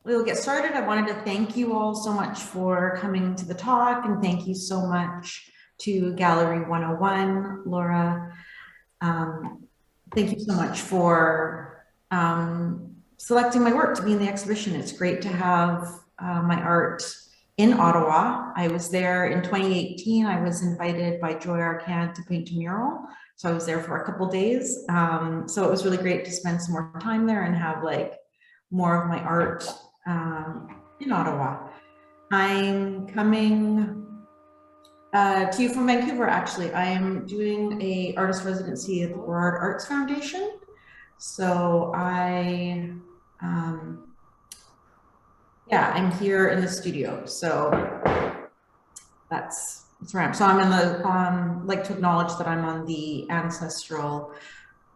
we'll get started. I wanted to thank you all so much for coming to the talk, and thank you so much to Gallery 101, Laura. Thank you so much for selecting my work to be in the exhibition. It's great to have my art in Ottawa. I was there in 2018. I was invited by Joy Arcand to paint a mural. So I was there for a couple days. So it was really great to spend some more time there and have like more of my art in Ottawa. I'm coming to you from Vancouver, actually. I am doing a artist residency at the Burrard Arts Foundation. So yeah, I'm here in the studio. So that's where I am. So I'm in the, like to acknowledge that I'm on the ancestral,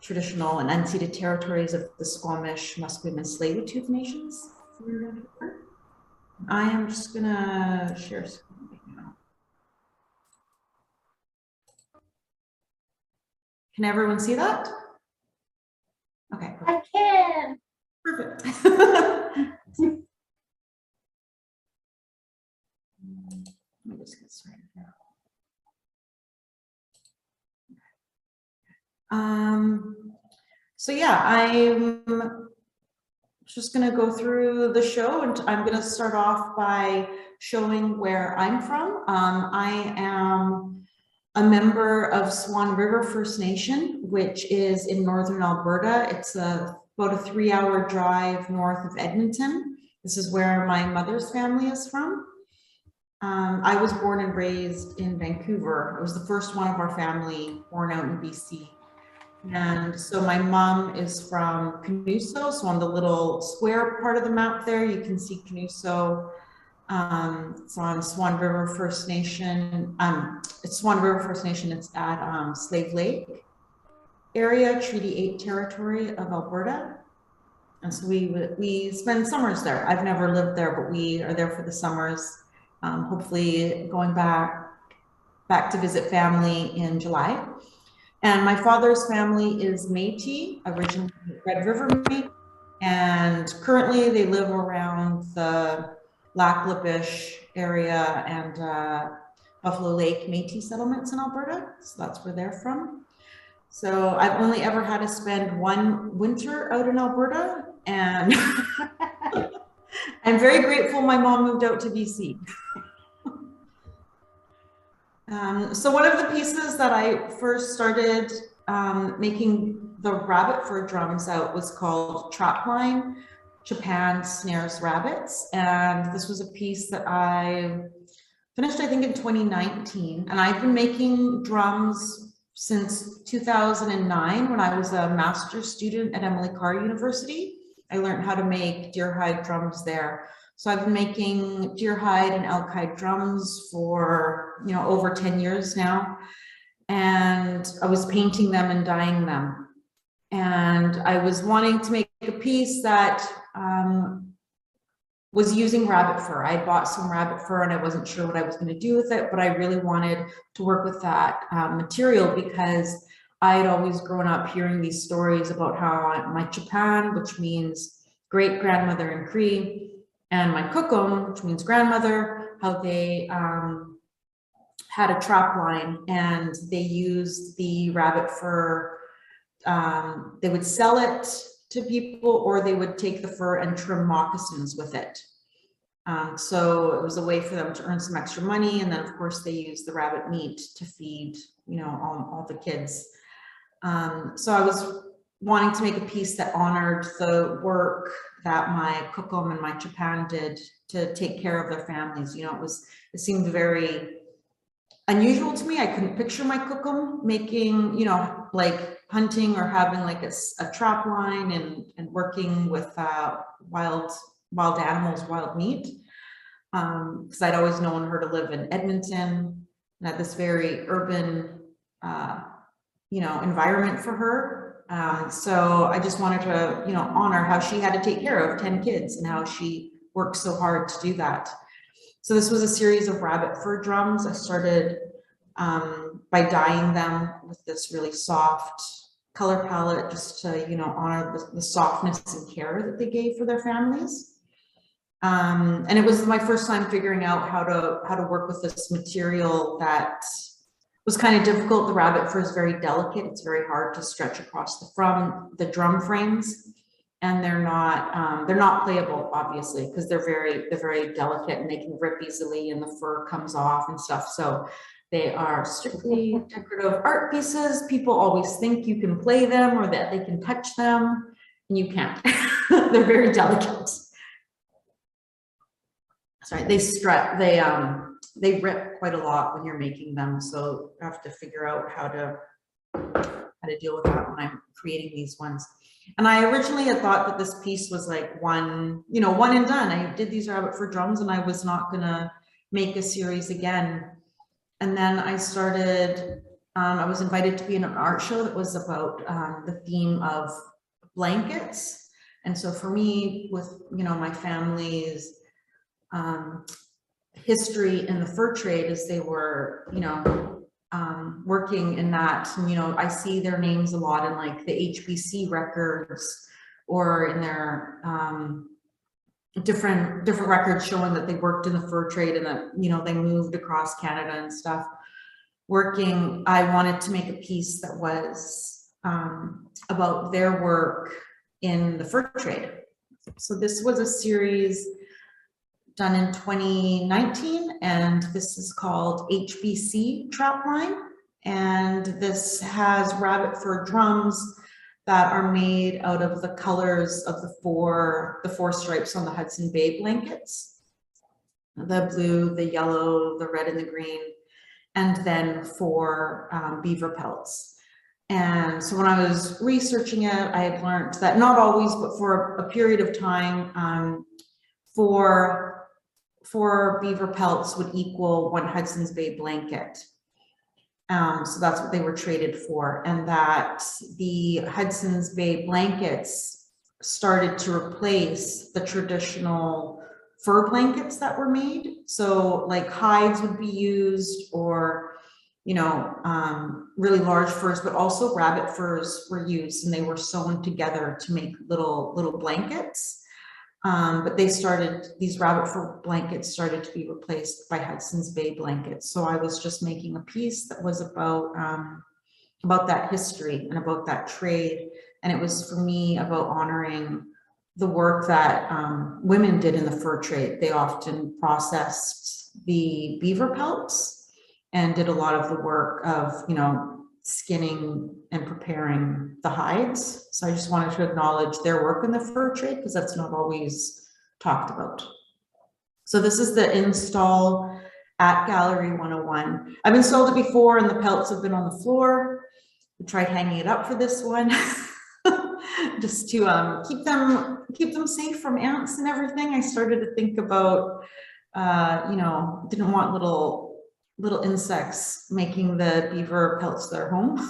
traditional, and unceded territories of the Squamish, Musqueam, and Tsleil-Waututh nations. I am just gonna share screen right now. Can everyone see that? Okay. I can. Perfect. Let me just get started here. So yeah, I'm just going to go through the show, and I'm going to start off by showing where I'm from. I am a member of Swan River First Nation, which is in northern Alberta. It's about a 3-hour drive north of Edmonton. This is where my mother's family is from. I was born and raised in Vancouver. I was the first one of our family born out in BC. And so my mom is from Canuso. So on the little square part of the map there, you can see Canuso. It's on Swan River First Nation. It's Swan River First Nation. It's at Slave Lake area, Treaty 8 territory of Alberta. And so we spend summers there. I've never lived there, but we are there for the summers. Hopefully going back to visit family in July. And my father's family is Métis, originally Red River Métis, and currently they live around the Lac La Biche area and Buffalo Lake Métis settlements in Alberta. So that's where they're from. So I've only ever had to spend one winter out in Alberta, and I'm very grateful my mom moved out to BC. So one of the pieces that I first started making the rabbit fur drums out was called Trap Line, Japan Snares Rabbits. And this was a piece that I finished, I think, in 2019. And I've been making drums since 2009 when I was a master's student at Emily Carr University. I learned how to make deer hide drums there. So I've been making deer hide and elk hide drums for, over 10 years now. And I was painting them and dyeing them. And I was wanting to make a piece that was using rabbit fur. I bought some rabbit fur and I wasn't sure what I was going to do with it, but I really wanted to work with that material because I had always grown up hearing these stories about how my Japan, which means great grandmother in Cree, and my kukum, which means grandmother, how they had a trap line and they used the rabbit fur. They would sell it to people, or they would take the fur and trim moccasins with it. So it was a way for them to earn some extra money. And then of course they used the rabbit meat to feed, all the kids. So I was wanting to make a piece that honored the work that my kukum and my Japan did to take care of their families. It seemed very unusual to me. I couldn't picture my kukum making, like hunting or having like a trap line and working with wild animals, wild meat. Because I'd always known her to live in Edmonton and had this very urban, environment for her. So I just wanted to, honor how she had to take care of 10 kids and how she worked so hard to do that. So this was a series of rabbit fur drums. I started by dyeing them with this really soft color palette, just to, honor the softness and care that they gave for their families. And it was my first time figuring out how to work with this material that was kind of difficult. The rabbit fur is very delicate. It's very hard to stretch across the drum frames, and they're not playable, obviously, because they're very delicate and they can rip easily and the fur comes off and stuff. So they are strictly decorative art pieces. People always think you can play them or that they can touch them, and you can't. They're very delicate. Sorry, they rip quite a lot when you're making them, so I have to figure out how to deal with that when I'm creating these ones. And I originally had thought that this piece was like one and done. I did these rabbit fur drums and I was not gonna make a series again. And then I started, I was invited to be in an art show that was about the theme of blankets. And so for me, with my family's history in the fur trade, as they were working in that, and, I see their names a lot in like the HBC records or in their different records showing that they worked in the fur trade and that they moved across Canada and stuff working. I wanted to make a piece that was about their work in the fur trade. So this was a series done in 2019, and this is called Hbc Trap Line. And this has rabbit fur drums that are made out of the colors of the four stripes on the Hudson Bay blankets: the blue, the yellow, the red, and the green, and then 4 beaver pelts. And so when I was researching it, I had learned that not always, but for a period of time, 4 beaver pelts would equal 1 Hudson's Bay blanket. So that's what they were traded for, and that the Hudson's Bay blankets started to replace the traditional fur blankets that were made. So like hides would be used, or really large furs, but also rabbit furs were used, and they were sewn together to make little blankets. But these rabbit fur blankets started to be replaced by Hudson's Bay blankets. So I was just making a piece that was about that history and about that trade. And it was, for me, about honoring the work that women did in the fur trade. They often processed the beaver pelts and did a lot of the work of, skinning and preparing the hides. So I just wanted to acknowledge their work in the fur trade, because that's not always talked about. So this is the install at Gallery 101. I've installed it before and the pelts have been on the floor. I tried hanging it up for this one just to keep them safe from ants and everything. I started to think about, didn't want little insects making the beaver pelts their home.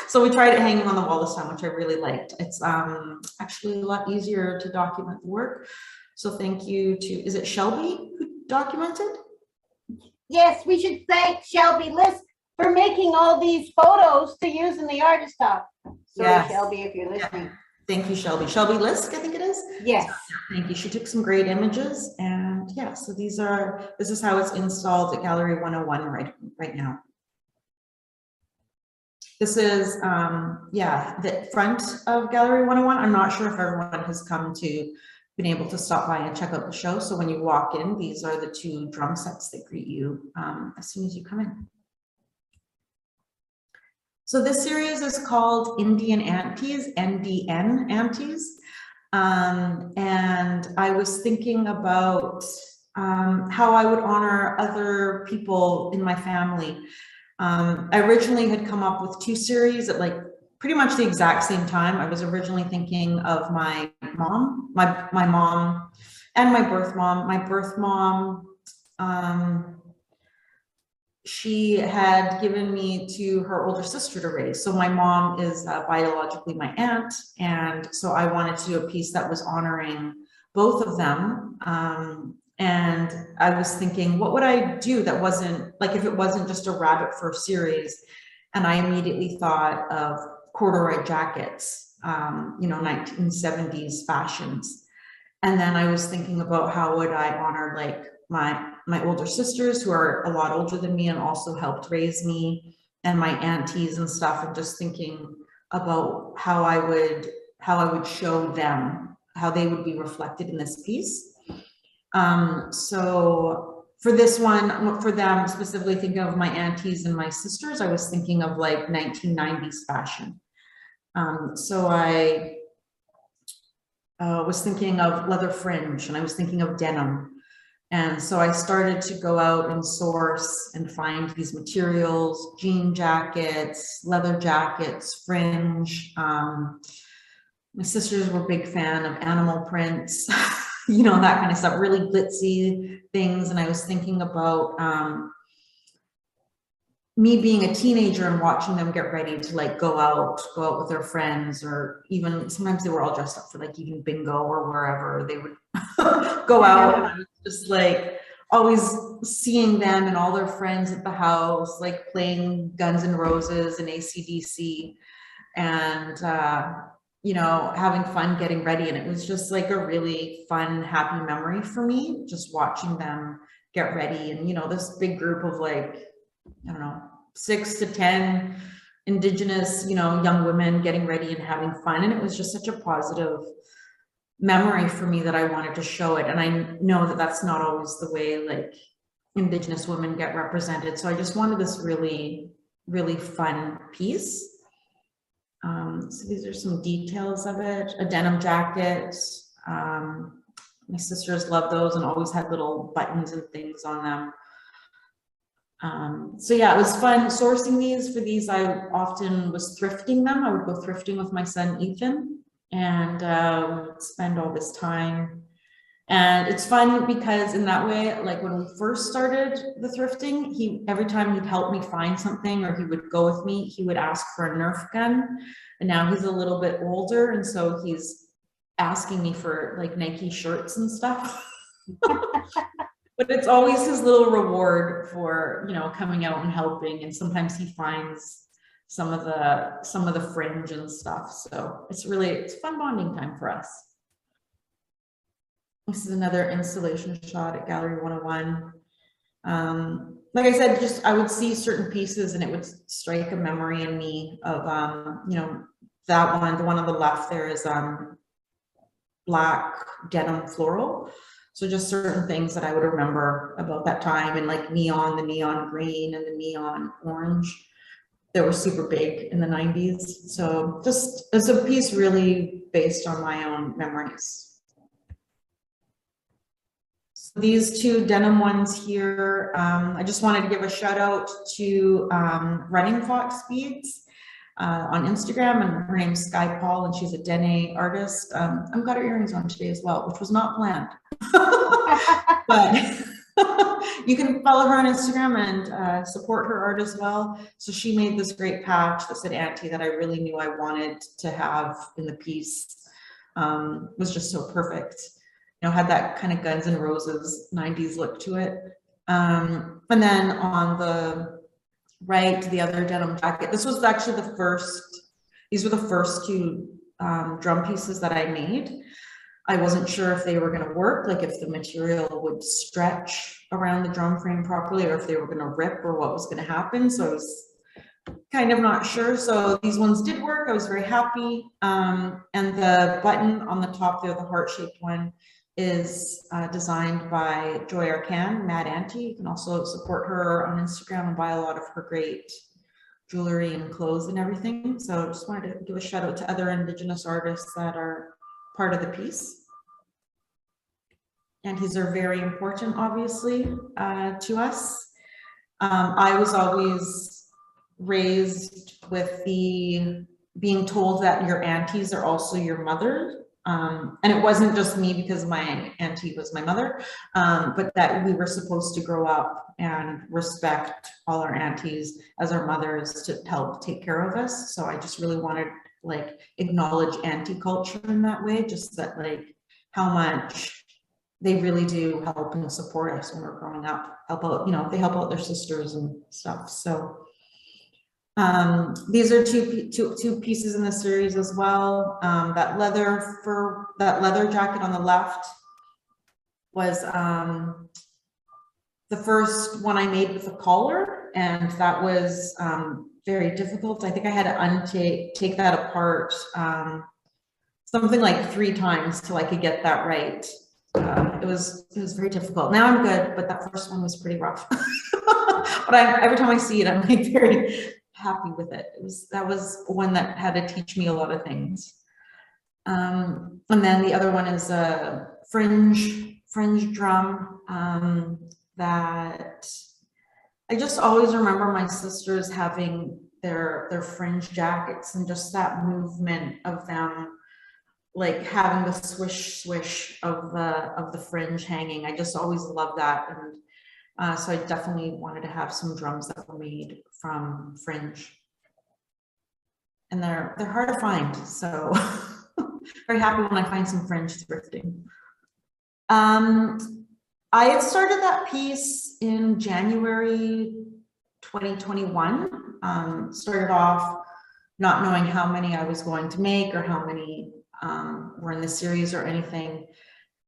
So we tried it hanging on the wall this time, which I really liked. It's actually a lot easier to document the work. So thank you to, is it Shelby who documented? Yes, we should thank Shelby List for making all these photos to use in the artist talk. Sorry, yes. Shelby, if you're listening. Yeah. Thank you, Shelby. Shelby Lisk, I think it is. Yes. Thank you. She took some great images, and yeah, so this is how it's installed at Gallery 101 right now. This is the front of Gallery 101. I'm not sure if everyone has been able to stop by and check out the show. So when you walk in, these are the 2 drum sets that greet you as soon as you come in. So this series is called Indian Aunties, NDN Aunties. And I was thinking about how I would honor other people in my family. I originally had come up with 2 series at like pretty much the exact same time. I was originally thinking of my mom, my mom and my birth mom. My birth mom, she had given me to her older sister to raise. So my mom is biologically my aunt. And so I wanted to do a piece that was honoring both of them. And I was thinking, what would I do that wasn't, like, if it wasn't just a rabbit fur series? And I immediately thought of corduroy jackets, 1970s fashions. And then I was thinking about how would I honor like my older sisters who are a lot older than me and also helped raise me, and my aunties and stuff, and just thinking about how I would show them, how they would be reflected in this piece. So for this one, for them specifically, thinking of my aunties and my sisters, I was thinking of like 1990s fashion. So I was thinking of leather fringe, and I was thinking of denim. And so I started to go out and source and find these materials, jean jackets, leather jackets, fringe. My sisters were a big fan of animal prints, you know, that kind of stuff, really glitzy things. And I was thinking about me being a teenager and watching them get ready to like go out with their friends, or even sometimes they were all dressed up for like even bingo or wherever they would go out. And I was just like always seeing them and all their friends at the house, like playing Guns N' Roses and AC/DC, and you know, having fun getting ready. And it was just like a really fun, happy memory for me, just watching them get ready. And, you know, this big group of like, I don't know, 6 to 10 Indigenous, you know, young women getting ready and having fun. And it was just such a positive memory for me that I wanted to show it. And I know that that's not always the way like Indigenous women get represented. So I just wanted this really, really fun piece. So these are some details of it. A denim jacket. My sisters love those and always had little buttons and things on them. So yeah, it was fun sourcing these. For these, I often was thrifting them. I would go thrifting with my son, Ethan, and spend all this time. And it's fun because in that way, like when we first started the thrifting, every time he'd help me find something or he would go with me, he would ask for a Nerf gun. And now he's a little bit older, and so he's asking me for like Nike shirts and stuff. But it's always his little reward for, you know, coming out and helping. And sometimes he finds some of the fringe and stuff. So it's fun bonding time for us. This is another installation shot at Gallery 101. Like I said, just I would see certain pieces and it would strike a memory in me of, you know, that one, the one on the left there is black denim floral. So just certain things that I would remember about that time, and like the neon green and the neon orange that were super big in the 90s. So just it's a piece really based on my own memories. These two denim ones here, I just wanted to give a shout out to Running Fox Speeds on Instagram, and her name's Sky Paul, and she's a Dene artist. I've got her earrings on today as well, which was not planned. But you can follow her on Instagram and support her art as well. So she made this great patch that said Auntie that I really knew I wanted to have in the piece. Was just so perfect. You know, had that kind of Guns N' Roses 90s look to it. And then on the right, the other denim jacket, this was actually these were the first two drum pieces that I made. I wasn't sure if they were going to work, like if the material would stretch around the drum frame properly, or if they were going to rip, or what was going to happen. So I was kind of not sure. So these ones did work. I was very happy. And the button on the top there, the heart-shaped one, is designed by Joy Arcan, Mad Auntie. You can also support her on Instagram and buy a lot of her great jewelry and clothes and everything. So I just wanted to give a shout out to other Indigenous artists that are part of the piece. Aunties are very important, obviously, to us. I was always raised with being told that your aunties are also your mother. And it wasn't just me because my auntie was my mother, but that we were supposed to grow up and respect all our aunties as our mothers to help take care of us. So I just really wanted like acknowledge auntie culture in that way, just that like how much they really do help and support us when we're growing up, help out, you know, they help out their sisters and stuff. So These are two pieces in the series as well. That leather jacket on the left was the first one I made with a collar, and that was very difficult. I think I had to take that apart something like 3 times till I could get that right. It was very difficult. Now I'm good, but that first one was pretty rough. But every time I see it, I'm like very happy with it. That was one that had to teach me a lot of things. And then the other one is a fringe drum that I just always remember my sisters having their fringe jackets, and just that movement of them, like having the swish swish of the fringe hanging. I just always loved that, and so I definitely wanted to have some drums that were made from fringe, and they're hard to find, so very happy when I find some fringe thrifting. I had started that piece in January 2021. Started off not knowing how many I was going to make or how many were in the series or anything.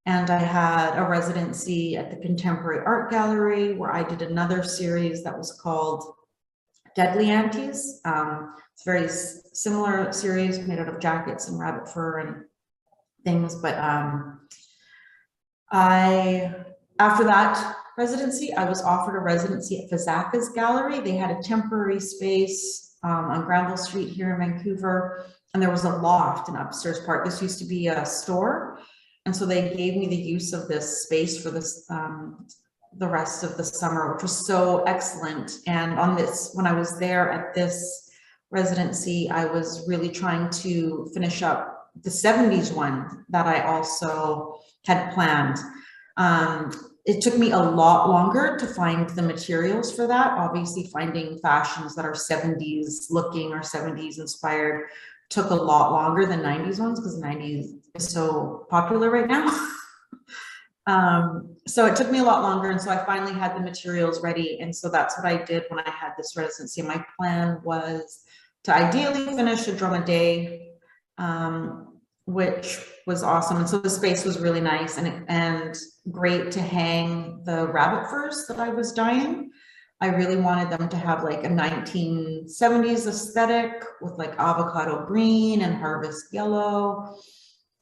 And I had a residency at the Contemporary Art Gallery where I did another series that was called Deadly Aunties. It's a very similar series made out of jackets and rabbit fur and things, but after that residency, I was offered a residency at Fazaka's Gallery. They had a temporary space on Granville Street here in Vancouver, and there was a loft, an upstairs part. This used to be a store, and so they gave me the use of this space for this the rest of the summer, which was so excellent. And on this, when I was there at this residency, I was really trying to finish up the 70s one that I also had planned. It took me a lot longer to find the materials for that. Obviously, finding fashions that are 70s looking or 70s inspired took a lot longer than 90s ones, because 90s is so popular right now. So it took me a lot longer, and so I finally had the materials ready, and so that's what I did when I had this residency. My plan was to ideally finish a drum a day, which was awesome. And so the space was really nice and great to hang the rabbit furs that I was dyeing. I really wanted them to have like a 1970s aesthetic with like avocado green and harvest yellow.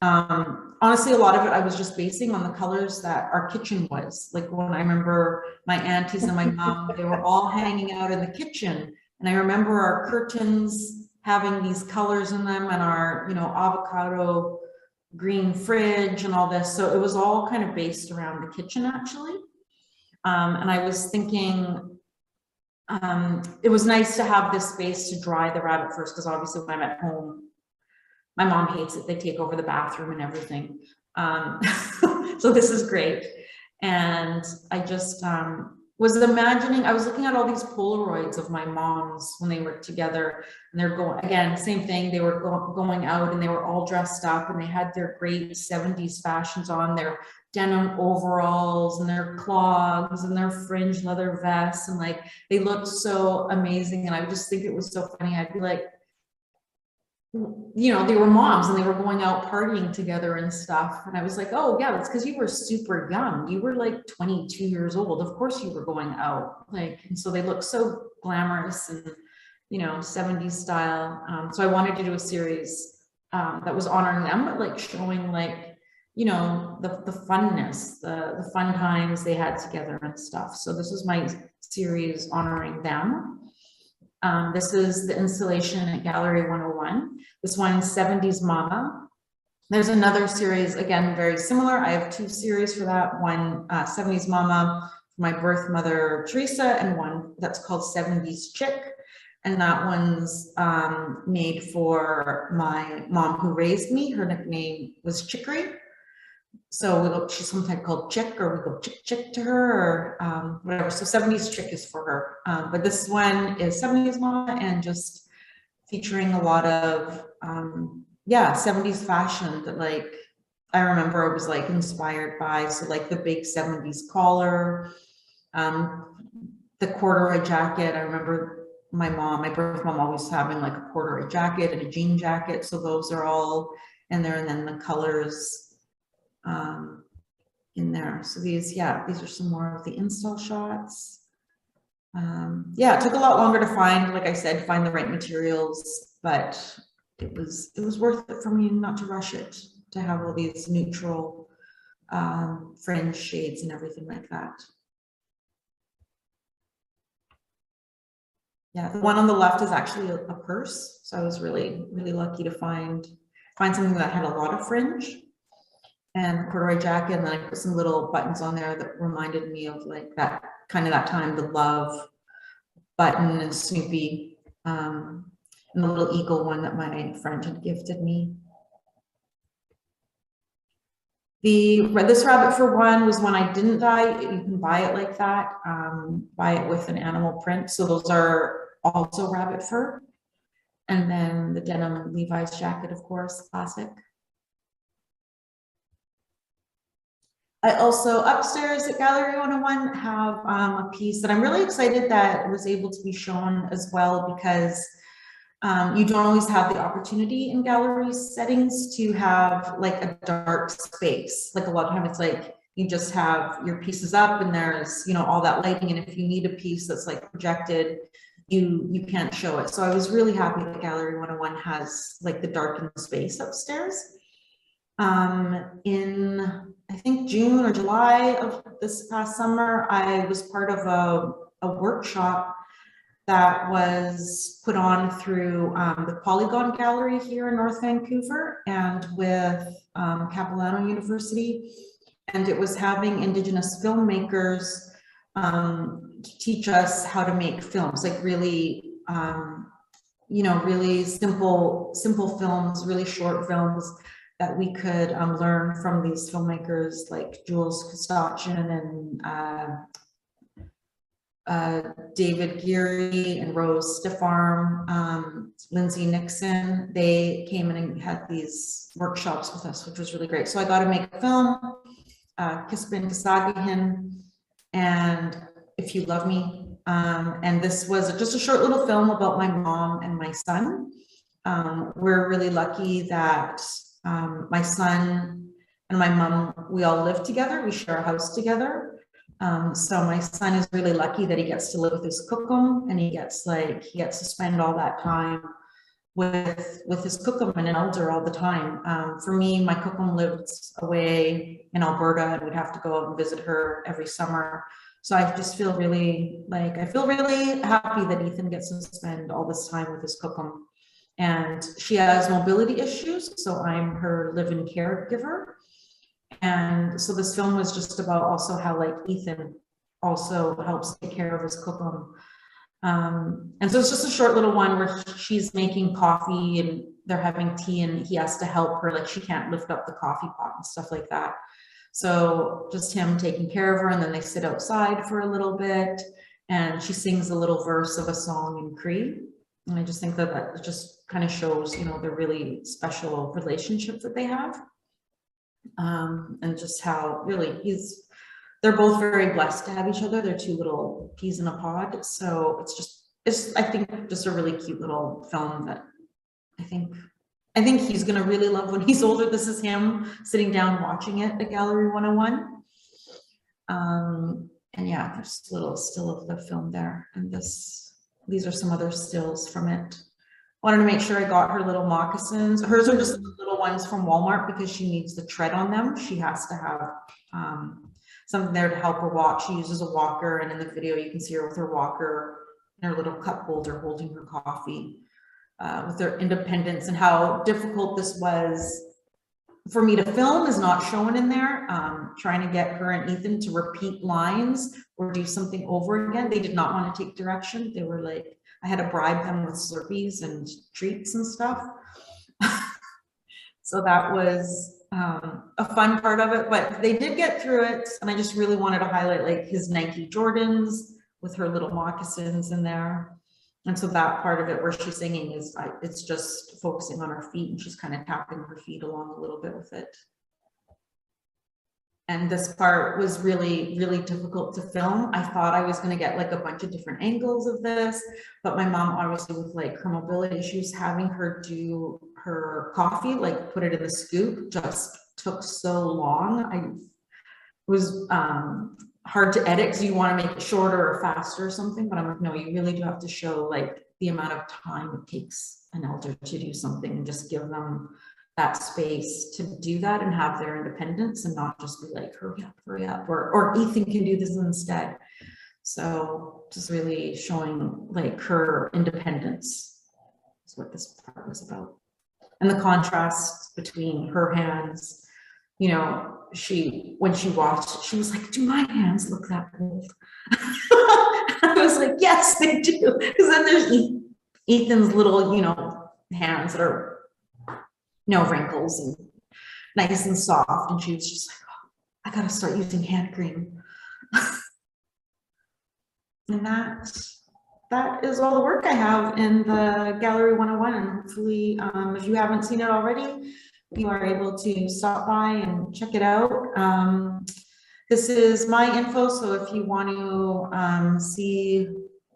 Honestly, a lot of it I was just basing on the colors that our kitchen was. Like when I remember my aunties and my mom, they were all hanging out in the kitchen. And I remember our curtains having these colors in them, and our, avocado green fridge and all this. So it was all kind of based around the kitchen, actually. And I was thinking, it was nice to have this space to dry the rabbit furs, because obviously when I'm at home, my mom hates it. They take over the bathroom and everything. So this is great. And I just was imagining, I was looking at all these Polaroids of my moms when they were together, and they're going, again, same thing. They were going out, and they were all dressed up, and they had their great 70s fashions on, their denim overalls and their clogs and their fringe leather vests. And like, they looked so amazing. And I would just think it was so funny. I'd be like, they were moms and they were going out partying together and stuff. And I was like, oh yeah, that's because you were super young. You were like 22 years old. Of course you were going out. And so they looked so glamorous and, 70s style. So I wanted to do a series that was honoring them, but like showing like, the funness, the fun times they had together and stuff. So this was my series honoring them. This is the installation at Gallery 101. This one's 70s Mama. There's another series, again, very similar. I have 2 series for that. One, 70s Mama, for my birth mother, Teresa, and one that's called 70s Chick. And that one's made for my mom who raised me. Her nickname was Chicory. So she's sometimes called Chick, or we go Chick to her, or whatever. So 70s Chick is for her. But this one is 70s Mama, and just featuring a lot of, 70s fashion that like, I remember I was like inspired by. So like the big 70s collar, the corduroy jacket. I remember my birth mom always having like a corduroy jacket and a jean jacket. So those are all in there, and then the colors in there. So these are some more of the install shots. Yeah, it took a lot longer to find, like I said, find the right materials, but it was worth it for me not to rush it, to have all these neutral fringe shades and everything like that. Yeah, the one on the left is actually a purse. So I was really, really lucky to find something that had a lot of fringe and a corduroy jacket. And then I put some little buttons on there that reminded me of like that time, the love button and Snoopy, and the little eagle one that my friend had gifted me. This rabbit for one was one I didn't dye. You can buy it like that, buy it with an animal print. So those are also rabbit fur. And then the denim Levi's jacket, of course, classic. I also upstairs at Gallery 101 have a piece that I'm really excited that was able to be shown as well, because you don't always have the opportunity in gallery settings to have like a dark space. Like a lot of time it's like you just have your pieces up and there's, you know, all that lighting, and if you need a piece that's like projected, you can't show it. So I was really happy that Gallery 101 has like the darkened space upstairs. In I think June or July of this past summer, I was part of a workshop that was put on through the Polygon Gallery here in North Vancouver and with Capilano University. And it was having Indigenous filmmakers teach us how to make films, like really, you know, really simple films, really short films that we could learn from these filmmakers like Jules Kostachin and David Geary and Rose Stiffarm, Lindsay Nixon. They came in and had these workshops with us, which was really great. So I got to make a film, Kispin Kasagihin, and If You Love Me. And this was just a short little film about my mom and my son. We're really lucky that my son and my mom, we all live together. We share a house together. So my son is really lucky that he gets to live with his kukum, and he gets to spend all that time with his kukum and an elder all the time. For me, my kukum lived away in Alberta, and we'd have to go out and visit her every summer. So I just feel really happy that Ethan gets to spend all this time with his kukum. And she has mobility issues, so I'm her live-in caregiver. And so this film was just about also how like Ethan also helps take care of his kukum. And so it's just a short little one where she's making coffee and they're having tea, and he has to help her, like she can't lift up the coffee pot and stuff like that. So just him taking care of her, and then they sit outside for a little bit, and she sings a little verse of a song in Cree. And I just think that just kind of shows, you know, the really special relationship that they have. And just how really they're both very blessed to have each other. They're two little peas in a pod. So it's I think just a really cute little film that I think he's gonna really love when he's older. This is him sitting down watching it at Gallery 101. And yeah, there's a little still of the film there. And these are some other stills from it. Wanted to make sure I got her little moccasins. Hers are just little ones from Walmart because she needs the tread on them. She has to have something there to help her walk. She uses a walker, and in the video you can see her with her walker and her little cup holder holding her coffee, with their independence, and how difficult this was for me to film is not shown in there. Trying to get her and Ethan to repeat lines or do something over again. They did not want to take direction. They were like, I had to bribe them with Slurpees and treats and stuff. So that was a fun part of it, but they did get through it. And I just really wanted to highlight like his Nike Jordans with her little moccasins in there. And so that part of it where she's singing is, it's just focusing on her feet, and she's kind of tapping her feet along a little bit with it. And this part was really, really difficult to film. I thought I was going to get like a bunch of different angles of this, but my mom, obviously with like her mobility issues, having her do her coffee, like put it in the scoop, just took so long. It was hard to edit because you want to make it shorter or faster or something, but I'm like, no, you really do have to show like the amount of time it takes an elder to do something and just give them that space to do that and have their independence and not just be like, hurry up, or Ethan can do this instead. So just really showing like her independence is what this part was about. And the contrast between her hands, you know, when she watched, she was like, do my hands look that old? I was like, yes, they do. Because then there's Ethan's little, you know, hands that are no wrinkles and nice and soft. And she was just like, oh, I gotta start using hand cream. And that is all the work I have in the Gallery 101. And hopefully, if you haven't seen it already, you are able to stop by and check it out. This is my info, so if you want to see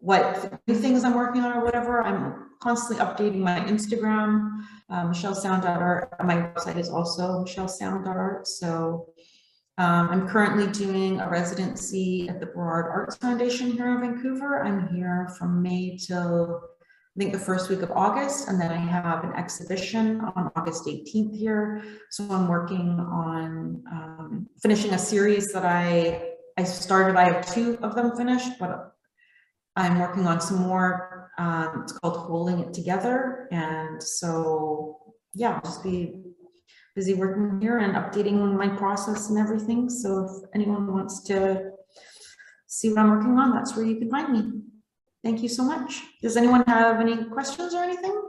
what new things I'm working on or whatever, I'm constantly updating my Instagram, MichelleSound.art. My website is also MichelleSound.art. So I'm currently doing a residency at the Burrard Arts Foundation here in Vancouver. I'm here from May till I think the first week of August, and then I have an exhibition on August 18th here. So I'm working on finishing a series that I started. I have 2 of them finished, but I'm working on some more. It's called Holding It Together. And so, yeah, I'll just be busy working here and updating my process and everything. So if anyone wants to see what I'm working on, that's where you can find me. Thank you so much. Does anyone have any questions or anything?